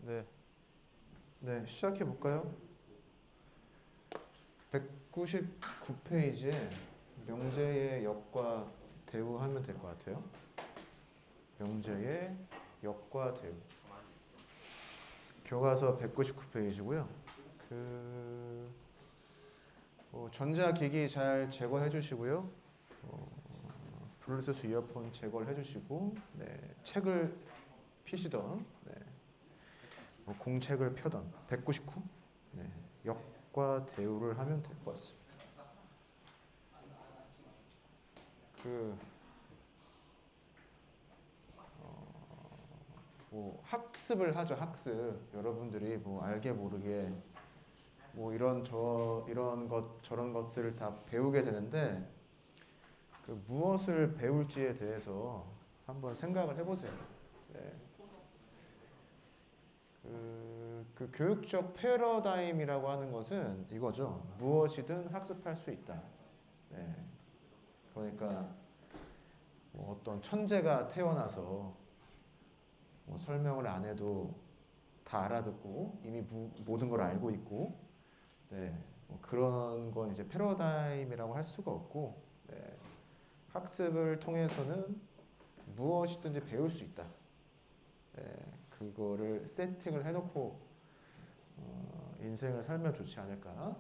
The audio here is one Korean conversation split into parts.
네, 네, 시작해 볼까요? 199페이지에 명제의 역과 대우하면 될 것 같아요. 명제의 역과 대우. 교과서 199페이지고요. 전자기기 잘 제거해 주시고요. 블루투스 이어폰 제거를 해 주시고, 네, 책을 피시던, 네, 공책을 펴던 199, 네, 역과 대우를 하면 될 것 같습니다. 학습을 하죠. 학습. 여러분들이 알게 모르게 이런 것 저런 것들을 다 배우게 되는데, 무엇을 배울지에 대해서 한번 생각을 해보세요. 네. 교육적 패러다임이라고 하는 것은 이거죠. 무엇이든 학습할 수 있다. 네. 그러니까 어떤 천재가 태어나서 설명을 안 해도 다 알아듣고 이미 모든 걸 알고 있고, 네. 그런 건 이제 패러다임이라고 할 수가 없고, 네. 학습을 통해서는 무엇이든지 배울 수 있다. 네. 그거를 세팅을 해놓고 인생을 살면 좋지 않을까.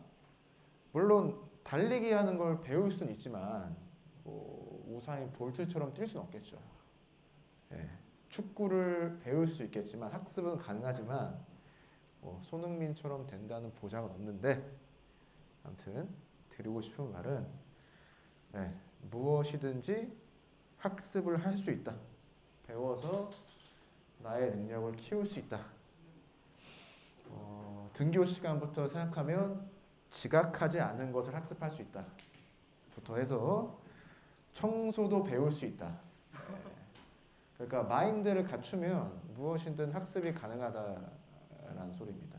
물론 달리기 하는 걸 배울 수는 있지만 우사인 볼트처럼 뛸 수는 없겠죠. 네. 축구를 배울 수 있겠지만 학습은 가능하지만 손흥민처럼 된다는 보장은 없는데, 아무튼 드리고 싶은 말은, 네, 무엇이든지 학습을 할 수 있다. 배워서 나의 능력을 키울 수 있다. 등교 시간부터 생각하면 지각하지 않은 것을 학습할 수 있다. 부터 해서 청소도 배울 수 있다. 네. 그러니까 마인드를 갖추면 무엇이든 학습이 가능하다라는 소리입니다.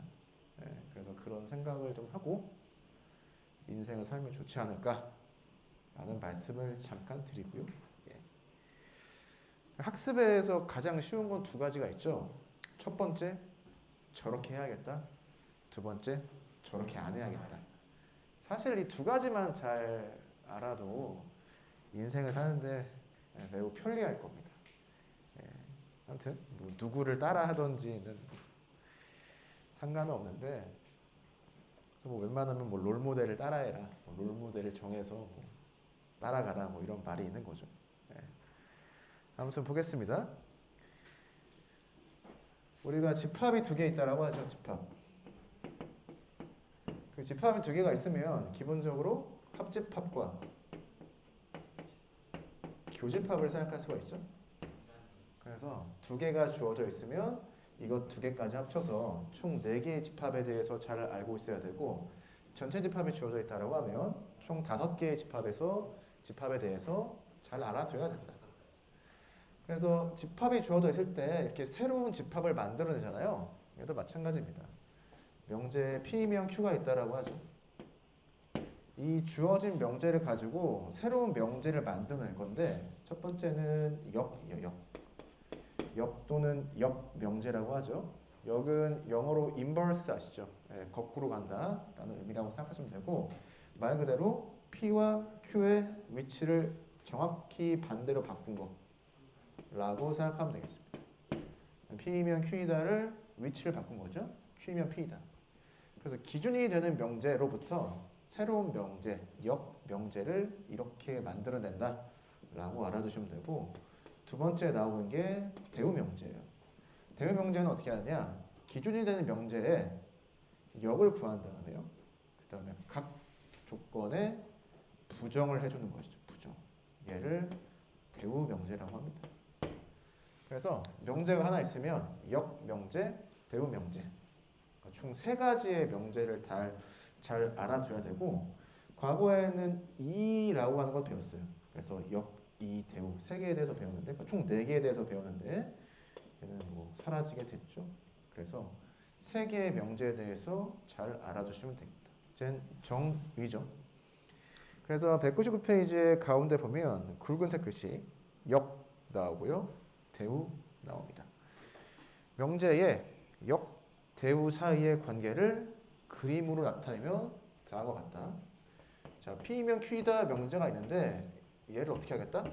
네. 그래서 그런 생각을 좀 하고 인생을 살면 좋지 않을까라는 말씀을 잠깐 드리고요. 예. 학습에서 가장 쉬운 건 두 가지가 있죠. 첫 번째, 저렇게 해야겠다. 두 번째, 저렇게 안 해야겠다. 사실 이 두 가지만 잘 알아도 인생을 사는데 매우 편리할 겁니다. 예. 아무튼 누구를 따라 하던지는 상관은 없는데, 그래서 웬만하면 롤모델을 따라해라, 롤모델을 정해서 따라가라, 이런 말이 있는 거죠. 예. 아무튼 보겠습니다. 우리가 집합이 두 개 있다라고 하죠. 집합. 그 집합이 두 개가 있으면 기본적으로 합집합과 교집합을 생각할 수가 있죠. 그래서 두 개가 주어져 있으면 이것 두 개까지 합쳐서 총 4개의 집합에 대해서 잘 알고 있어야 되고, 전체 집합이 주어져 있다고 하면 총 5개의 집합에 대해서 잘 알아둬야 된다. 그래서 집합이 주어져 있을 때 이렇게 새로운 집합을 만들어내잖아요. 이것도 마찬가지입니다. 명제에 P면 Q가 있다라고 하죠. 이 주어진 명제를 가지고 새로운 명제를 만들어낼 건데, 첫 번째는 역 또는 역 명제라고 하죠. 역은 영어로 inverse 아시죠? 네, 거꾸로 간다라는 의미라고 생각하시면 되고, 말 그대로 P와 Q의 위치를 정확히 반대로 바꾼 거라고 생각하면 되겠습니다. P면 Q이다를 위치를 바꾼 거죠. Q면 P이다. 그래서 기준이 되는 명제로부터 새로운 명제, 역 명제를 이렇게 만들어낸다 라고 알아두시면 되고, 두 번째 나오는 게 대우 명제예요. 대우 명제는 어떻게 하느냐, 기준이 되는 명제에 역을 구한 다음에요, 그 다음에 각 조건에 부정을 해주는 것이죠. 부정. 얘를 대우 명제라고 합니다. 그래서 명제가 하나 있으면 역 명제, 대우 명제, 총 3가지의 명제를 잘 알아둬야 되고, 과거에는 이라고 하는 걸 배웠어요. 그래서 역, 이, 대우 3개에 대해서 배웠는데, 총 4개에 대해서 배웠는데 얘는 사라지게 됐죠. 그래서 3개의 명제에 대해서 잘 알아두시면 됩니다. 이제 정의죠. 그래서 199페이지의 가운데 보면 굵은색 글씨 역 나오고요, 대우 나옵니다. 명제에 역 대우 사이의 관계를 그림으로 나타내면 다음과 같다. 자, P이면 Q이다 명제가 있는데 얘를 어떻게 하겠다?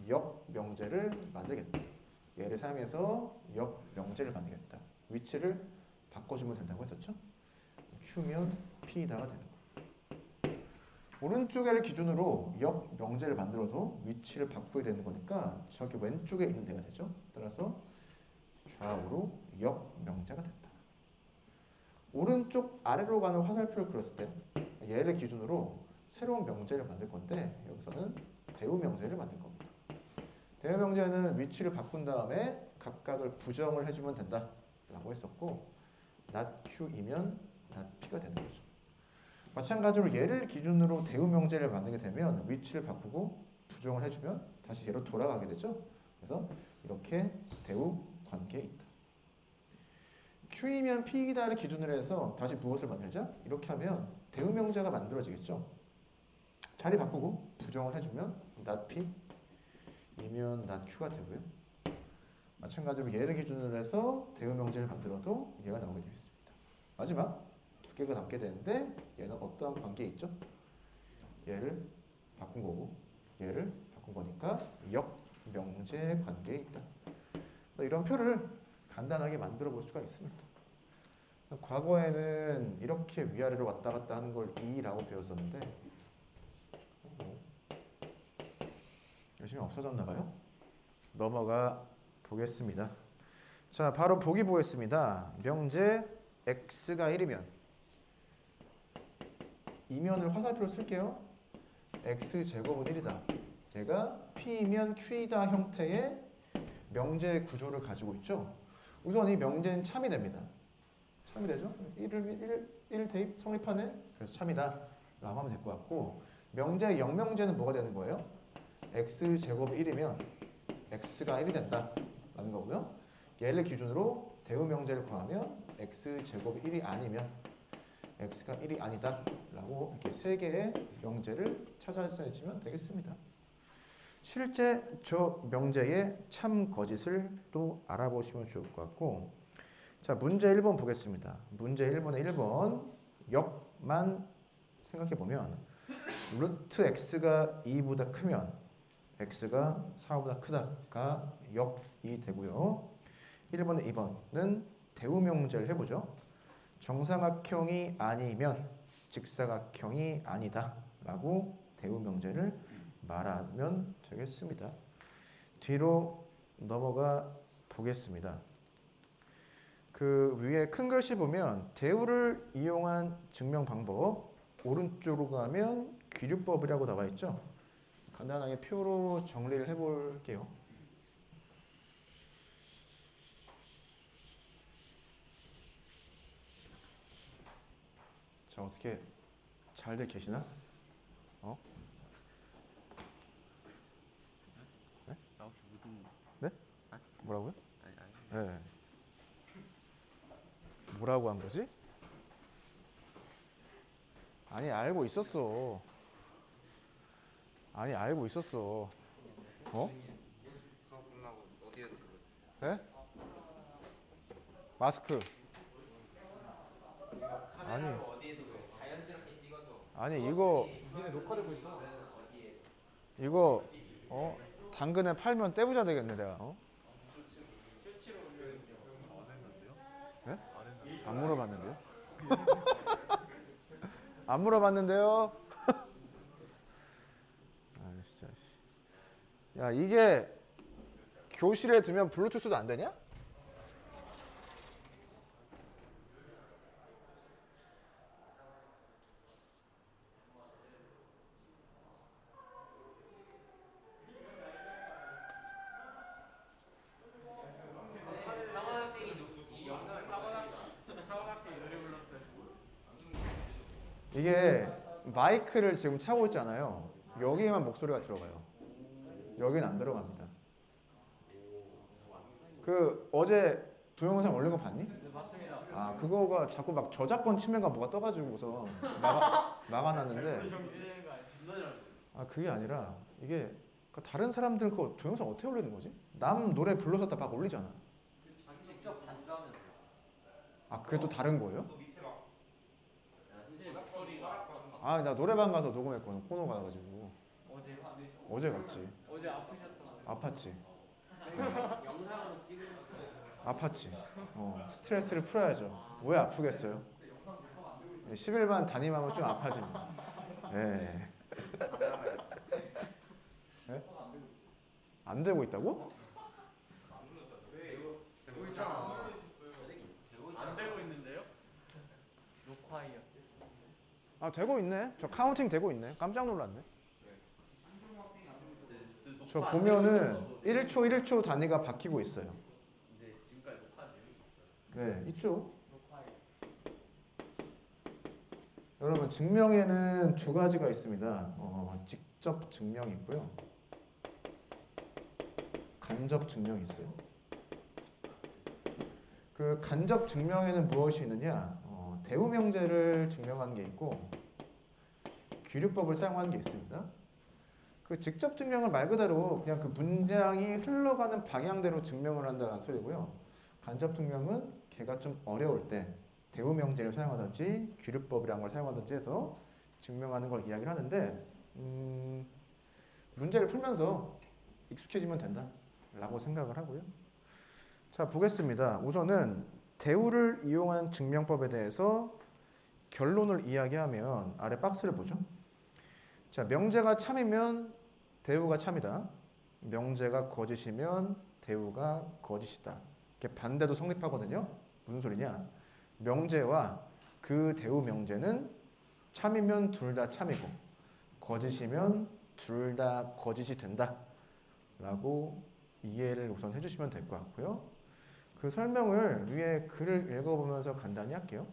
역 명제를 만들겠다. 얘를 사용해서 역 명제를 만들겠다. 위치를 바꿔주면 된다고 했었죠? Q면 P이다가 되는 거. 오른쪽을 기준으로 역 명제를 만들어도 위치를 바꾸게 되는 거니까 저기 왼쪽에 있는 데가 되죠. 따라서 좌우로 역 명제가 된다. 오른쪽 아래로 가는 화살표를 그렸을 때 얘를 기준으로 새로운 명제를 만들 건데 여기서는 대우 명제를 만들 겁니다. 대우 명제는 위치를 바꾼 다음에 각각을 부정을 해주면 된다 라고 했었고 not Q이면 not P가 되는 거죠. 마찬가지로 얘를 기준으로 대우 명제를 만들게 되면 위치를 바꾸고 부정을 해주면 다시 얘로 돌아가게 되죠. 그래서 이렇게 대우 관계에 있다. Q이면 P이다를 기준으로 해서 다시 무엇을 만들자? 이렇게 하면 대우 명제가 만들어지겠죠. 자리 바꾸고 부정을 해주면 not P 이면 not Q가 되고요. 마찬가지로 얘를 기준으로 해서 대우 명제를 만들어도 얘가 나오게 되겠습니다. 마지막 두 개가 남게 되는데 얘는 어떠한 관계에 있죠? 얘를 바꾼 거고 얘를 바꾼 거니까 역 명제 관계에 있다. 이런 표를 간단하게 만들어 볼 수가 있습니다. 과거에는 이렇게 위아래로 왔다 갔다 하는 걸 이라고 배웠었는데 열심히 없어졌나 봐요. 넘어가 보겠습니다. 자, 바로 보기 보겠습니다. 명제 x가 1이면 이면을 화살표로 쓸게요. x제곱은 1이다. 얘가 p이면 q이다 형태의 명제 구조를 가지고 있죠. 우선 이 명제는 참이 됩니다. 참이 되죠? 1 대입 성립하네? 그래서 참이다 라고 하면 될 것 같고 명제 영명제는 뭐가 되는 거예요? x제곱이 1이면 x가 1이 된다 라는 거고요. 얘를 기준으로 대우 명제를 구하면 x제곱이 1이 아니면 x가 1이 아니다 라고 이렇게 세 개의 명제를 찾아주시면 되겠습니다. 실제 저 명제의 참 거짓을 또 알아보시면 좋을 것 같고 자, 문제 1번 보겠습니다. 문제 1번에 1번 역만 생각해보면 루트 x가 2보다 크면 x가 4보다 크다가 역이 되고요. 1번에 2번은 대우 명제를 해보죠. 정사각형이 아니면 직사각형이 아니다 라고 대우 명제를 말하면 되겠습니다. 뒤로 넘어가 보겠습니다. 그 위에 큰 글씨 보면 대우를 이용한 증명 방법 오른쪽으로 가면 귀류법이라고 나와 있죠. 간단하게 표로 정리를 해볼게요. 자, 어떻게 잘들 계시나? 어? 네? 네? 뭐라고요? 네. 뭐라고 한 거지? 아니, 알고 있었어. 아니, 알고 있었어. 어? 수업 끝나고 어디에도 불렀어요. 네? 마스크. 아니, 어디에도 왜 자연스럽게 찍어서 아니 이거 니네 녹화되고 있어. 이거 당근에 팔면 떼부자 되겠네 내가. 네? 안 물어봤는데요? 안 물어봤는데요? 아 진짜. 야 이게 교실에 두면 블루투스도 안 되냐? 이게 마이크를 지금 차고 있잖아요. 여기에만 목소리가 들어가요. 여기는 안 들어갑니다. 그 어제 동영상 올린 거 봤니? 네, 맞습니다. 아 그거가 자꾸 막 저작권 침해가 뭐가 떠가지고서 막아놨는데 아 그게 아니라 이게 다른 사람들은 그거 동영상 어떻게 올리는 거지? 남 노래 불러서 다 막 올리잖아. 직접 반주하면서. 아 그게 또 다른 거예요? 또 밑에 막 선생님 목소리가 아 나 노래방 가서 녹음했거든 코너 가가지고 어제 어제 갔지. 어제 아프셨던 아팠지. 영상으로 찍은 거 아팠지. 스트레스를 풀어야죠. 왜 아프겠어요? 11반 담임하면 좀 아파집니다. 네. 네? 안 되고 있다고? 되고 있잖아. 안 되고 있는데요? 녹화이요. 아 되고 있네. 저 카운팅 되고 있네. 깜짝 놀랐네. 저 보면은 1초 1초 단위가 바뀌고 있어요. 근데 지금까지 녹화 내용이 있어요. 네, 있죠. 녹화이. 여러분 증명에는 두 가지가 있습니다. 직접 증명이 있고요. 간접 증명이 있어요. 그 간접 증명에는 무엇이 있느냐? 대우 명제를 증명하는 게 있고 귀류법을 사용하는 게 있습니다. 그 직접 증명을 말 그대로 그냥 그 문장이 흘러가는 방향대로 증명을 한다는 소리고요. 간접 증명은 걔가 좀 어려울 때 대우 명제를 사용하든지 귀류법이라는 걸 사용하든지 해서 증명하는 걸 이야기를 하는데 문제를 풀면서 익숙해지면 된다라고 생각을 하고요. 자 보겠습니다. 우선은 대우를 이용한 증명법에 대해서 결론을 이야기하면 아래 박스를 보죠. 자 명제가 참이면 대우가 참이다. 명제가 거짓이면 대우가 거짓이다. 이렇게 반대도 성립하거든요. 무슨 소리냐? 명제와 그 대우 명제는 참이면 둘 다 참이고 거짓이면 둘 다 거짓이 된다 라고 이해를 우선 해주시면 될 것 같고요. 그 설명을 위에 글을 읽어보면서 간단히 할게요.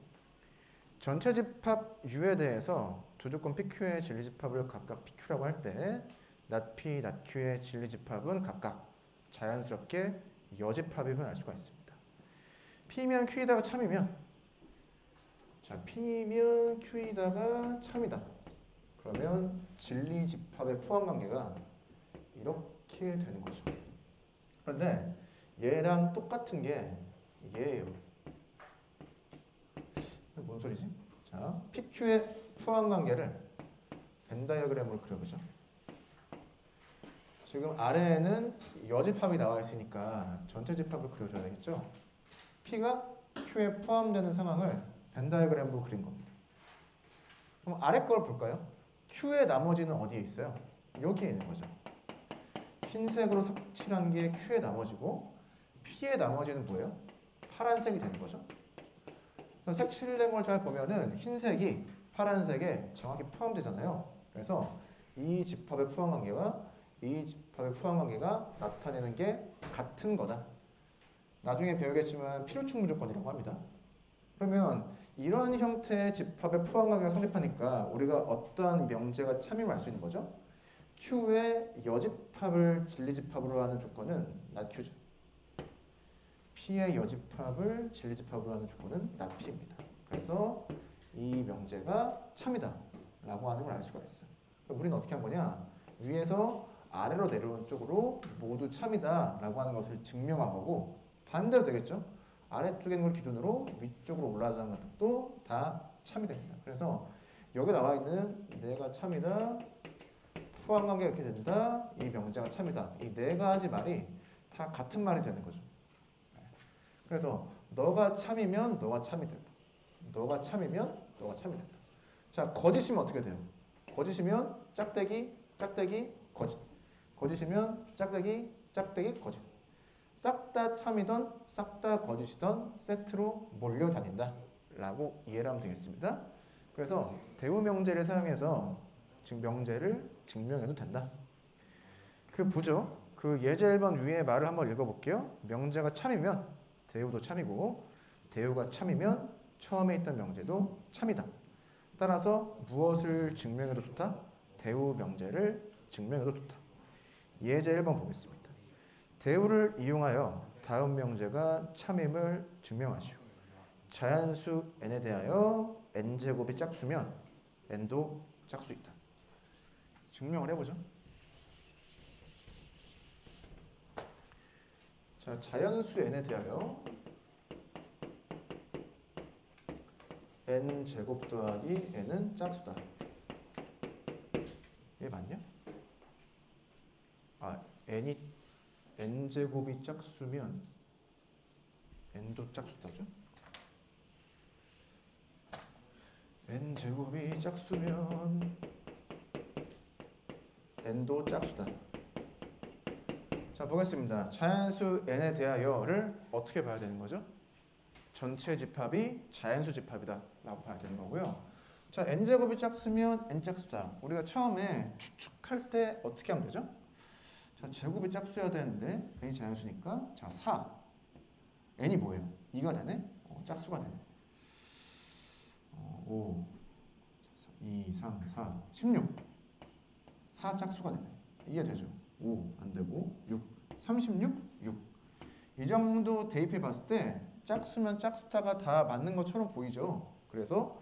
전체 집합 U에 대해서 두 조건 PQ의 진리집합을 각각 PQ라고 할 때 not P, not Q의 진리집합은 각각 자연스럽게 여집합임을 알 수가 있습니다. P면 Q이다가 참이면 자 P면 Q이다가 참이다. 그러면 진리집합의 포함관계가 이렇게 되는 거죠. 그런데 얘랑 똑같은 게 얘예요. 뭔 소리지? 자, PQ의 포함관계를 벤 다이어그램으로 그려보죠. 지금 아래에는 여집합이 나와 있으니까 전체 집합을 그려줘야 되겠죠. P가 Q에 포함되는 상황을 벤 다이어그램으로 그린 겁니다. 그럼 아래 걸 볼까요? Q의 나머지는 어디에 있어요? 여기에 있는 거죠. 흰색으로 칠한 게 Q의 나머지고 P의 나머지는 뭐예요? 파란색이 되는 거죠. 색칠된 걸 잘 보면은 흰색이 파란색에 정확히 포함되잖아요. 그래서 이 집합의 포함관계와 이 집합의 포함관계가 나타내는 게 같은 거다. 나중에 배우겠지만 필요충 무조건이라고 합니다. 그러면 이런 형태의 집합의 포함관계가 성립하니까 우리가 어떠한 명제가 참임을 알 수 있는 거죠. Q의 여집합을 진리집합으로 하는 조건은 not Q죠. P의 여집합을 진리집합으로 하는 조건은 not P입니다. 그래서 이 명제가 참이다 라고 하는 걸 알 수가 있어요. 우리는 어떻게 한 거냐? 위에서 아래로 내려오는 쪽으로 모두 참이다 라고 하는 것을 증명한 거고 반대로 되겠죠? 아래쪽에 있는 걸 기준으로 위쪽으로 올라가는 것도 다 참이 됩니다. 그래서 여기 나와 있는 내가 참이다, 포함관계가 이렇게 된다, 이 명제가 참이다. 이 네 가지 말이 다 같은 말이 되는 거죠. 그래서 너가 참이면 너가 참이 된다. 너가 참이면 너가 참이 된다. 자, 거짓이면 어떻게 돼요? 거짓이면 짝대기, 짝대기, 거짓. 거짓이면 짝대기, 짝대기, 거짓. 싹 다 참이던 싹 다 거짓이던 세트로 몰려다닌다 라고 이해를 하면 되겠습니다. 그래서 대우 명제를 사용해서 명제를 증명해도 된다. 그 보죠. 그 예제 1번 위에 말을 한번 읽어볼게요. 명제가 참이면 대우도 참이고 대우가 참이면 처음에 있던 명제도 참이다. 따라서 무엇을 증명해도 좋다? 대우 명제를 증명해도 좋다. 예제 1번 보겠습니다. 대우를 이용하여 다음 명제가 참임을 증명하시오. 자연수 n에 대하여 n제곱이 짝수면 n도 짝수이다. 증명을 해보죠. 자, 자연수 n에 대하여 n 제곱 더하기 n은 짝수다. 얘 맞냐? n 제곱이 짝수면 n도 짝수다죠? n 제곱이 짝수면 n도 짝수다. 자, 보겠습니다. 자연수 n에 대하여를 어떻게 봐야 되는 거죠? 전체 집합이 자연수 집합이다 라고 봐야 되는 거고요. 자, n제곱이 짝수면 n짝수다. 우리가 처음에 추측할 때 어떻게 하면 되죠? 자, 제곱이 짝수여야 되는데 n이 자연수니까 자, 4. n이 뭐예요? 2가 되네? 짝수가 되네. 5, 2, 3, 4, 16. 4 짝수가 되네. 이해되죠? 5 안 되고 6, 36, 6. 이 정도 대입해 봤을 때 짝수면 짝수다가 다 맞는 것처럼 보이죠? 그래서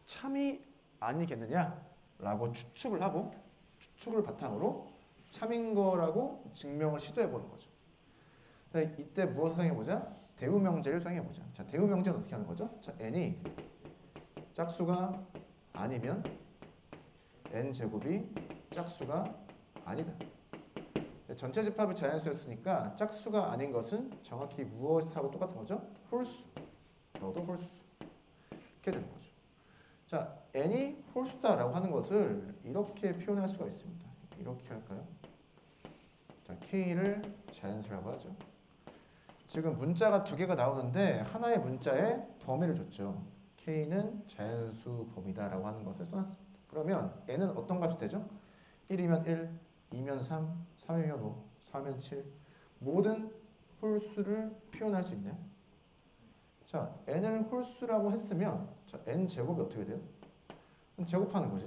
참이 아니겠느냐라고 추측을 하고 추측을 바탕으로 참인 거라고 증명을 시도해 보는 거죠. 자, 이때 무엇을 사용해 보자? 대우명제를 사용해 보자. 자, 대우명제는 어떻게 하는 거죠? 자, n이 짝수가 아니면 n 제곱이 짝수가 아니다. 전체 집합이 자연수였으니까 짝수가 아닌 것은 정확히 무엇하고 똑같은 거죠? 홀수. 너도 홀수. 이렇게 되는 거죠. 자, n이 홀수다라고 하는 것을 이렇게 표현할 수가 있습니다. 이렇게 할까요? 자, k를 자연수라고 하죠. 지금 문자가 두 개가 나오는데 하나의 문자에 범위를 줬죠. k는 자연수 범위다라고 하는 것을 써놨습니다. 그러면 n은 어떤 값이 되죠? 1이면 1, 2면 3, 3이면 5, 4면 7. 모든 홀수를 표현할 수 있나요? 자, n을 홀수라고 했으면 자, n 제곱이 어떻게 돼요? 제곱하는 거지.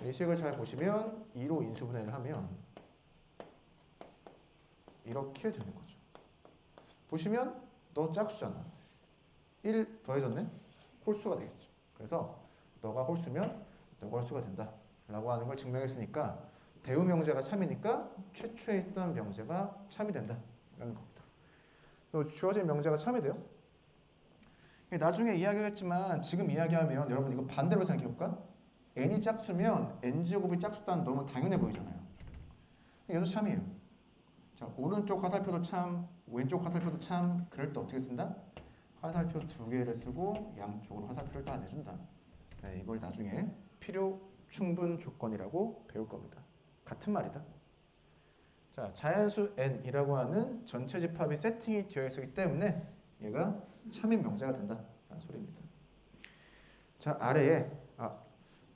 이 식을 잘 보시면 2로 인수분해를 하면 이렇게 되는 거죠. 보시면 너 짝수잖아. 1 더해졌네? 홀수가 되겠죠. 그래서 너가 홀수면 너가 홀수가 된다 라고 하는 걸 증명했으니까 대우명제가 참이니까 최초에 있던 명제가 참이 된다 라는 겁니다. 주어진 명제가 참이 돼요. 나중에 이야기했지만 지금 이야기하면 여러분 이거 반대로 생각해볼까? n이 짝수면 n제곱이 짝수다는 너무 당연해 보이잖아요. 얘도 참이에요. 자, 오른쪽 화살표도 참, 왼쪽 화살표도 참. 그럴 때 어떻게 쓴다? 화살표 두 개를 쓰고 양쪽으로 화살표를 다 내준다. 네, 이걸 나중에 필요 충분 조건이라고 배울 겁니다. 같은 말이다. 자, 자연수 n이라고 하는 전체 집합이 세팅이 되어 있기 때문에 얘가 참인 명제가 된다라는 소리입니다. 자, 아래에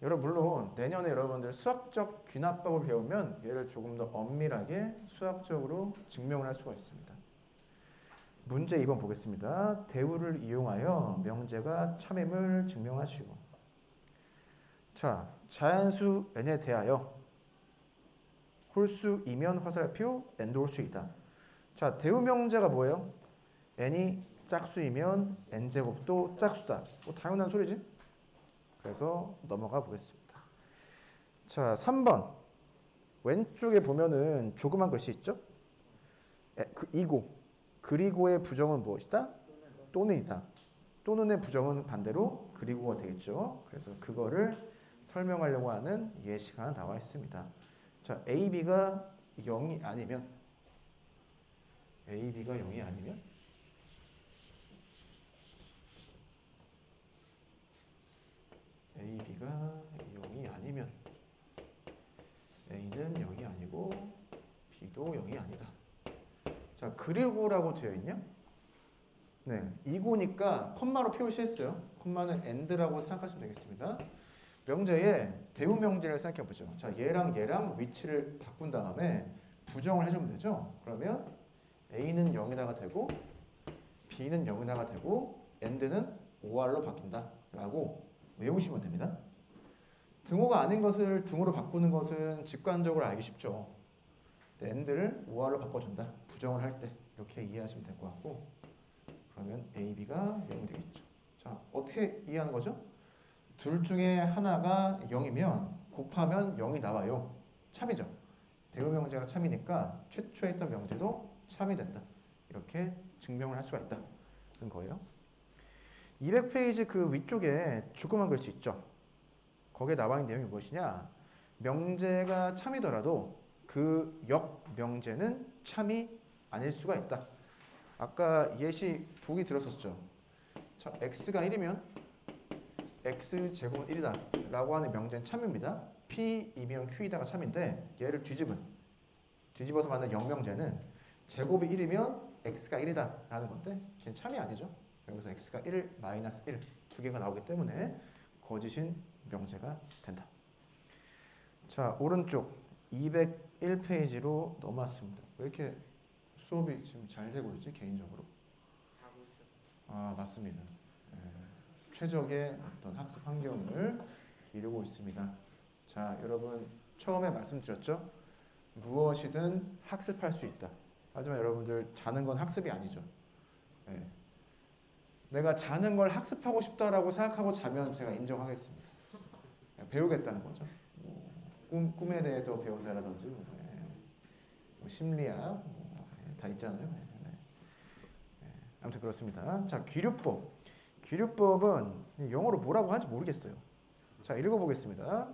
여러분 물론 내년에 여러분들 수학적 귀납법을 배우면 얘를 조금 더 엄밀하게 수학적으로 증명을 할 수가 있습니다. 문제 2번 보겠습니다. 대우를 이용하여 명제가 참임을 증명하시고. 자, 자연수 n에 대하여 홀수이면 화살표 n도 홀수이다. 자, 대우 명제가 뭐예요? n이 짝수이면 n제곱도 짝수다. 뭐 당연한 소리지? 그래서 넘어가 보겠습니다. 자, 3번 왼쪽에 보면은 조그만 글씨 있죠? 이고 그리고의 부정은 무엇이다? 또는이다. 또는의 부정은 반대로 그리고가 되겠죠. 그래서 그거를 설명하려고 하는 예시가 하나 나와 있습니다. 자, AB가 0이 아니면 AB가 0이 아니면 AB가 0이 아니면 A는 0이 아니고 B도 0이 아니다. 자, 그리고라고 되어 있냐? 네, 이고니까 콤마로 표시했어요. 콤마는 AND라고 생각하시면 되겠습니다. 명제에 대우 명제를 생각해 보죠. 자, 얘랑 위치를 바꾼 다음에 부정을 해주면 되죠. 그러면 A는 0이다가 되고 B는 0이다가 되고 AND는 OR로 바뀐다라고 외우시면 됩니다. 등호가 아닌 것을 등호로 바꾸는 것은 직관적으로 알기 쉽죠. AND를 OR로 바꿔준다. 부정을 할 때 이렇게 이해하시면 될 것 같고 그러면 A, B가 0이 되겠죠. 자, 어떻게 이해하는 거죠? 둘 중에 하나가 0이면 곱하면 0이 나와요. 참이죠. 대우 명제가 참이니까 최초에 있던 명제도 참이 된다. 이렇게 증명을 할 수가 있다는 거예요. 200페이지 그 위쪽에 조그만 글씨 있죠. 거기에 나와 있는 내용이 무엇이냐? 명제가 참이더라도 그 역명제는 참이 아닐 수가 있다. 아까 예시 보기 들었었죠. 자, x가 1이면 x제곱은 1이다 라고 하는 명제는 참입니다. p이면 q이다가 참인데 얘를 뒤집어서 만든 역명제는 제곱이 1이면 x가 1이다 라는 건데 걔는 참이 아니죠. 여기서 x가 1, 마이너스 1 두 개가 나오기 때문에 거짓인 명제가 된다. 자, 오른쪽 201페이지로 넘어왔습니다. 왜 이렇게 수업이 지금 잘 되고 있지 개인적으로? 자고 있어요. 아, 맞습니다. 최적의 어떤 학습 환경을 이루고 있습니다. 자, 여러분 처음에 말씀드렸죠? 무엇이든 학습할 수 있다. 하지만 여러분들 자는 건 학습이 아니죠. 예. 내가 자는 걸 학습하고 싶다라고 생각하고 자면 제가 인정하겠습니다. 배우겠다는 거죠. 꿈에 대해서 배운다라든지 뭐 심리학 다 있잖아요. 아무튼 그렇습니다. 자, 귀류법. 귀류법은 영어로 뭐라고 하는지 모르겠어요. 자, 읽어보겠습니다.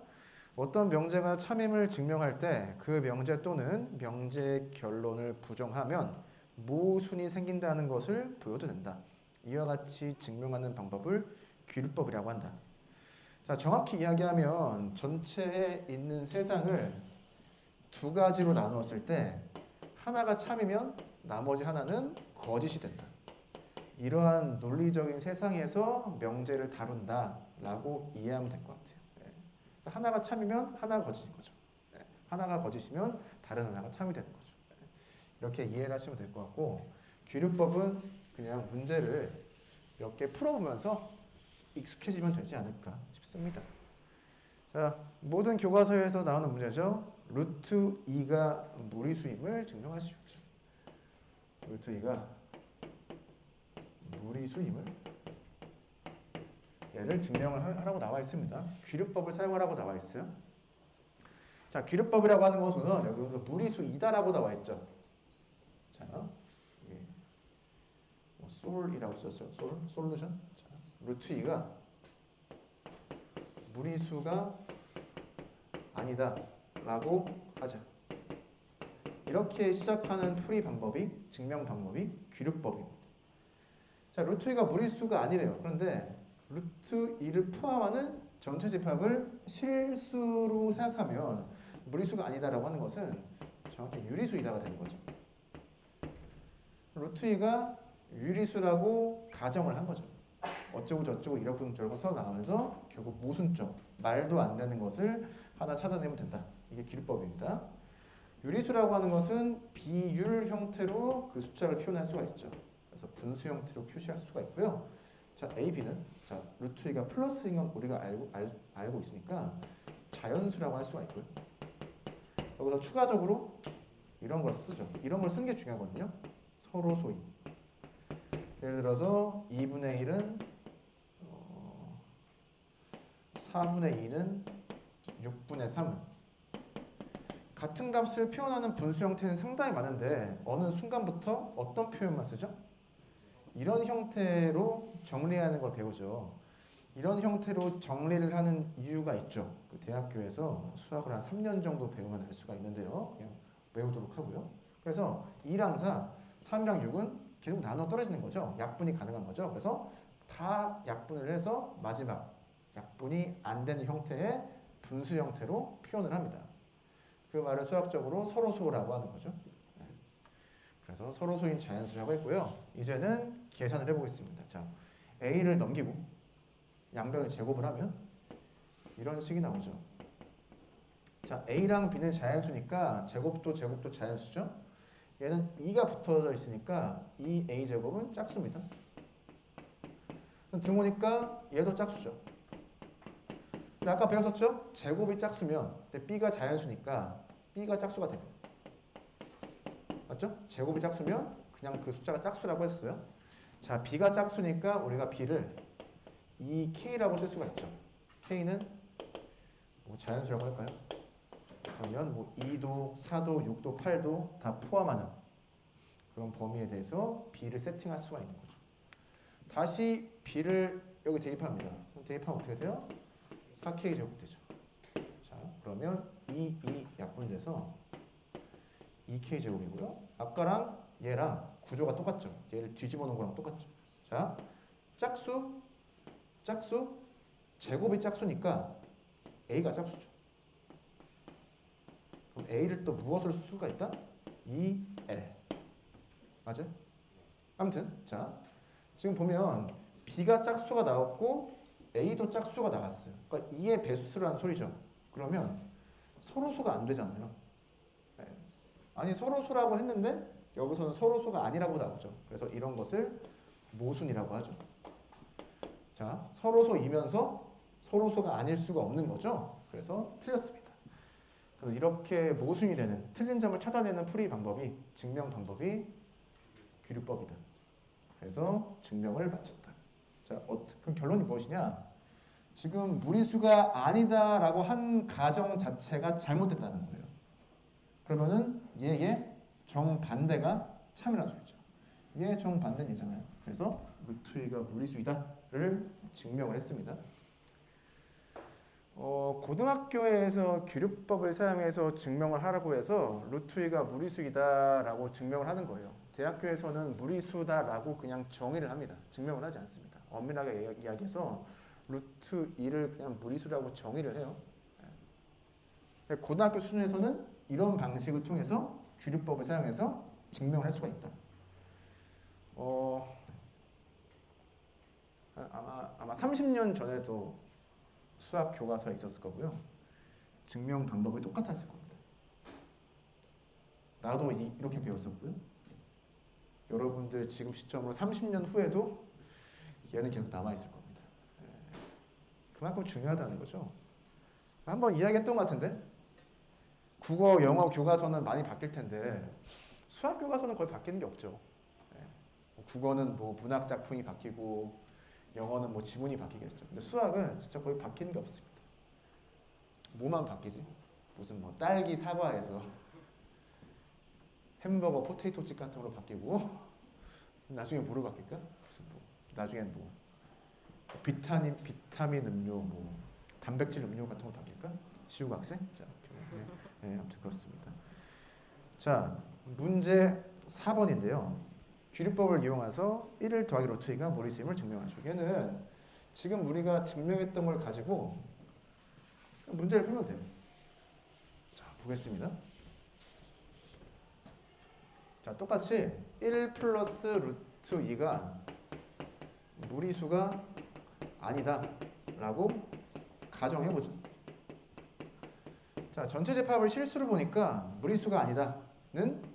어떤 명제가 참임을 증명할 때 그 명제 또는 명제의 결론을 부정하면 모순이 생긴다는 것을 보여도 된다. 이와 같이 증명하는 방법을 귀류법이라고 한다. 자, 정확히 이야기하면 전체에 있는 세상을 두 가지로 나누었을 때 하나가 참이면 나머지 하나는 거짓이 된다. 이러한 논리적인 세상에서 명제를 다룬다라고 이해하면 될 것 같아요. 하나가 참이면 하나가 거짓인 거죠. 하나가 거짓이면 다른 하나가 참이 되는 거죠. 이렇게 이해를 하시면 될 것 같고, 귀류법은 그냥 문제를 몇 개 풀어보면서 익숙해지면 되지 않을까 싶습니다. 자, 모든 교과서에서 나오는 문제죠. 루트 2가 무리수임을 증명하시오. 루트 2가 무리수임을 얘를 증명을 하라고 나와 있습니다. 귀류법을 사용하라고 나와 있어요. 자, 귀류법이라고 하는 것은 여기서 무리수이다라고 나와 있죠. 자, 솔이라고 썼죠. 솔루션. 자, 루트 2가 무리수가 아니다라고 하자. 이렇게 시작하는 풀이 방법이 증명 방법이 귀류법입니다. 자, 루트 2가 무리수가 아니래요. 그런데 루트 2를 포함하는 전체 집합을 실수로 생각하면 무리수가 아니다라고 하는 것은 정확히 유리수이다가 되는 거죠. 루트 2가 유리수라고 가정을 한 거죠. 어쩌고 저쩌고 이러고 저러고 써 나오면서 결국 모순점, 말도 안 되는 것을 하나 찾아내면 된다. 이게 귀류법입니다. 유리수라고 하는 것은 비율 형태로 그 숫자를 표현할 수가 있죠. 그래서 분수 형태로 표시할 수가 있고요. 자, A, B는 자, 루트 2가 플러스인 건 우리가 알고 있으니까 자연수라고 할 수가 있고요. 여기서 추가적으로 이런 걸 쓰죠. 이런 걸 쓰는 게 중요하거든요. 서로 소인. 예를 들어서 2분의 1은 4분의 2는 6분의 3은 같은 값을 표현하는 분수 형태는 상당히 많은데 어느 순간부터 어떤 표현만 쓰죠? 이런 형태로 정리하는 걸 배우죠. 이런 형태로 정리를 하는 이유가 있죠. 그 대학교에서 수학을 한 3년 정도 배우면 알 수가 있는데요. 그냥 외우도록 하고요. 그래서 2랑 4, 3이랑 6은 계속 나눠 떨어지는 거죠. 약분이 가능한 거죠. 그래서 다 약분을 해서 마지막 약분이 안 되는 형태의 분수 형태로 표현을 합니다. 그 말을 수학적으로 서로소라고 하는 거죠. 그래서 서로소인 자연수라고 했고요. 이제는 계산을 해보겠습니다. 자, A를 넘기고 양변을 제곱을 하면 이런 식이 나오죠. 자, A랑 B는 자연수니까 제곱도 자연수죠. 얘는 2가 붙어져 있으니까 이 A제곱은 짝수입니다. 등호니까 얘도 짝수죠. 근데 아까 배웠었죠? 제곱이 짝수면 근데 B가 자연수니까 B가 짝수가 됩니다. 맞죠? 제곱이 짝수면 그냥 그 숫자가 짝수라고 했어요. 자, B가 짝수니까 우리가 B를 2K라고 쓸 수가 있죠. K는 뭐 자연수라고 할까요? 그러면 뭐 2도, 4도, 6도, 8도 다 포함하는 그런 범위에 대해서 b를 세팅할 수가 있는 거죠. 다시 b를 여기 대입합니다. 그럼 대입하면 어떻게 돼요? 4k 제곱 되죠. 자, 그러면 2 약분돼서 2k 제곱이고요. 아까랑 얘랑 구조가 똑같죠. 얘를 뒤집어 놓은 거랑 똑같죠. 자, 짝수, 제곱이 짝수니까 a가 짝수죠. 그럼 a를 또 무엇으로 쓸 수가 있다? 2l. 맞아요? 아무튼 자, 지금 보면 b가 짝수가 나왔고 a도 짝수가 나왔어요. 그러니까 2의 배수라는 소리죠. 그러면 서로수가 안 되잖아요. 네. 아니 서로수라고 했는데 여기서는 서로수가 아니라고 나오죠. 그래서 이런 것을 모순이라고 하죠. 자, 서로수이면서 서로수가 아닐 수가 없는 거죠. 그래서 틀렸습니다. 그래서 이렇게 모순이 되는 틀린 점을 찾아내는 풀이 방법이 증명 방법이 귀류법이다. 그래서 증명을 마쳤다. 자, 그럼 결론이 무엇이냐? 지금 무리수가 아니다라고 한 가정 자체가 잘못됐다는 거예요. 그러면은 얘의 정반대가 참이라는 소리죠. 얘의 정반대는 얘잖아요. 그래서 루트 2가 무리수이다를 증명을 했습니다. 고등학교에서 귀류법을 사용해서 증명을 하라고 해서 루트 2가 무리수이다라고 증명을 하는 거예요. 대학교에서는 무리수다라고 그냥 정의를 합니다. 증명을 하지 않습니다. 엄밀하게 이야기해서 루트 2를 그냥 무리수라고 정의를 해요. 고등학교 수준에서는 이런 방식을 통해서 귀류법을 사용해서 증명을 할 수가 있다. 아마 30년 전에도 수학 교과서에 있었을 거고요. 증명 방법이 똑같았을 겁니다. 나도 이렇게 배웠었고요. 여러분들 지금 시점으로 30년 후에도 얘는 계속 남아있을 겁니다. 그만큼 중요하다는 거죠. 한번 이야기했던 것 같은데 국어, 영어 교과서는 많이 바뀔 텐데 수학 교과서는 거의 바뀌는 게 없죠. 국어는 뭐 문학 작품이 바뀌고 영어는 뭐 지문이 바뀌겠죠. 근데 수학은 진짜 거의 바뀌는 게 없습니다. 뭐만 바뀌지? 무슨 뭐 딸기 사과에서 햄버거 포테이토 칩 같은 걸로 바뀌고 나중에 뭐로 바뀔까? 무슨 뭐 나중엔 뭐 비타민 음료, 뭐 단백질 음료 같은 거 바뀔까? 지우 학생? 자, 아무튼 그렇습니다. 자, 문제 4번인데요. 귀류법을 이용해서 1을 더하기 루트 2가 무리수임을 증명하죠. 얘는 지금 우리가 증명했던 걸 가지고 문제를 풀면 돼요. 자, 보겠습니다. 자, 똑같이 1 플러스 루트 2가 무리수가 아니다 라고 가정해보죠. 자, 전체 제곱합을 실수로 보니까 무리수가 아니다는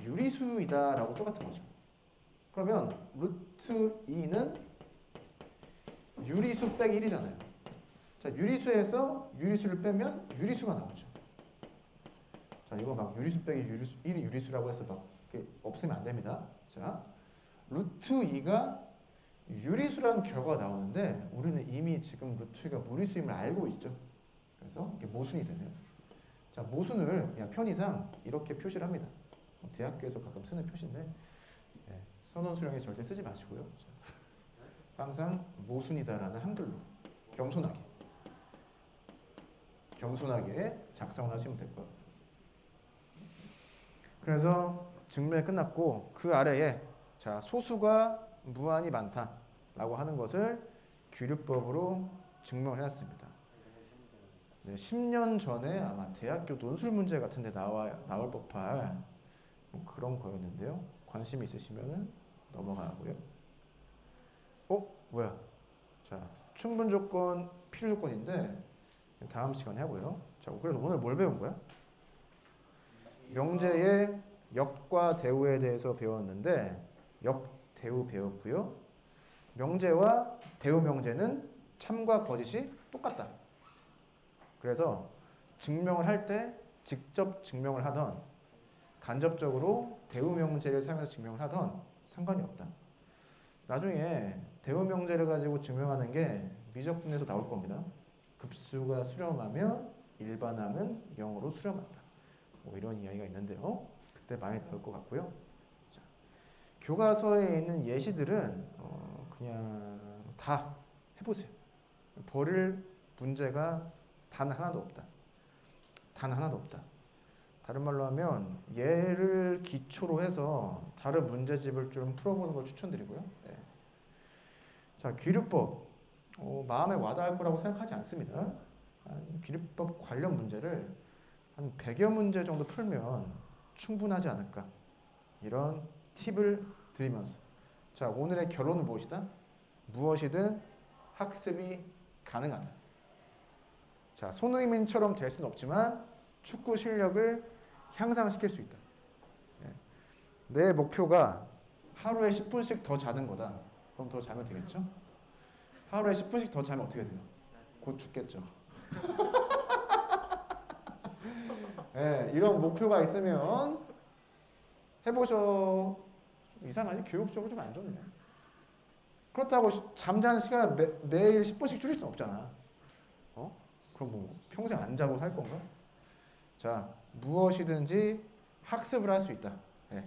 유리수이다 라고 똑같은 거죠. 그러면 루트 2는 유리수 빼기 1이잖아요. 자, 유리수에서 유리수를 빼면 유리수가 나오죠. 자, 이거 막 유리수 빼기 유리수, 1이 유리수라고 해서 막 없으면 안 됩니다. 자, 루트 2가 유리수라는 결과가 나오는데 우리는 이미 지금 루트 2가 무리수임을 알고 있죠. 그래서 이게 모순이 되네요. 자, 모순을 그냥 편의상 이렇게 표시를 합니다. 대학교에서 가끔 쓰는 표시인데 선원 수령에 절대 쓰지 마시고요. 자, 항상 모순이다라는 한글로 겸손하게 작성을 하시면 될 거예요. 그래서 증명이 끝났고 그 아래에 자, 소수가 무한히 많다라고 하는 것을 귀류법으로 증명을 해놨습니다. 네, 10년 전에 아마 대학교 논술 문제 같은 데 나올 법할 뭐 그런 거였는데요. 관심 있으시면은 넘어가고요. 뭐야? 자, 충분 조건, 필요 조건인데 다음 시간에 하고요. 자, 그래서 오늘 뭘 배운 거야? 명제의 역과 대우에 대해서 배웠는데 역, 대우 배웠고요. 명제와 대우 명제는 참과 거짓이 똑같다. 그래서 증명을 할 때 직접 증명을 하던 간접적으로 대우 명제를 사용해서 증명을 하던 상관이 없다. 나중에 대우 명제를 가지고 증명하는 게 미적분에서 나올 겁니다. 급수가 수렴하면 일반항은 0으로 수렴한다. 뭐 이런 이야기가 있는데요. 그때 많이 나올 것 같고요. 교과서에 있는 예시들은 그냥 다 해보세요. 버릴 문제가 단 하나도 없다. 단 하나도 없다. 다른 말로 하면 얘를 기초로 해서 다른 문제집을 좀 풀어보는 걸 추천드리고요. 네. 자, 귀류법 마음에 와닿을 거라고 생각하지 않습니다. 귀류법 관련 문제를 한 100여 문제 정도 풀면 충분하지 않을까 이런 팁을 드리면서 자, 오늘의 결론은 무엇이다? 무엇이든 학습이 가능하다. 자, 손흥민처럼 될 수는 없지만 축구 실력을 향상시킬 수 있다. 내 목표가 하루에 10분씩 더 자는 거다. 그럼 더 자면 되겠죠? 하루에 10분씩 더 자면 어떻게 돼요? 곧 죽겠죠. 네, 이런 목표가 있으면 해보셔. 이상하지? 교육적으로 좀 안 좋네. 그렇다고 잠자는 시간을 매일 10분씩 줄일 수는 없잖아. 그럼 뭐 평생 안 자고 살 건가? 자, 무엇이든지 학습을 할 수 있다. 네.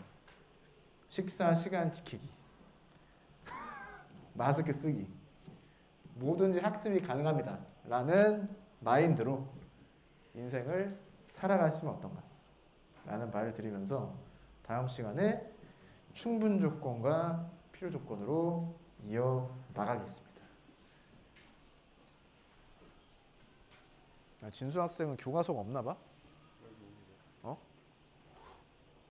식사 시간 지키기, 마스크 쓰기, 뭐든지 학습이 가능합니다. 라는 마인드로 인생을 살아가시면 어떤가? 라는 말을 드리면서 다음 시간에 충분 조건과 필요 조건으로 이어나가겠습니다. 진수 학생은 교과서가 없나 봐?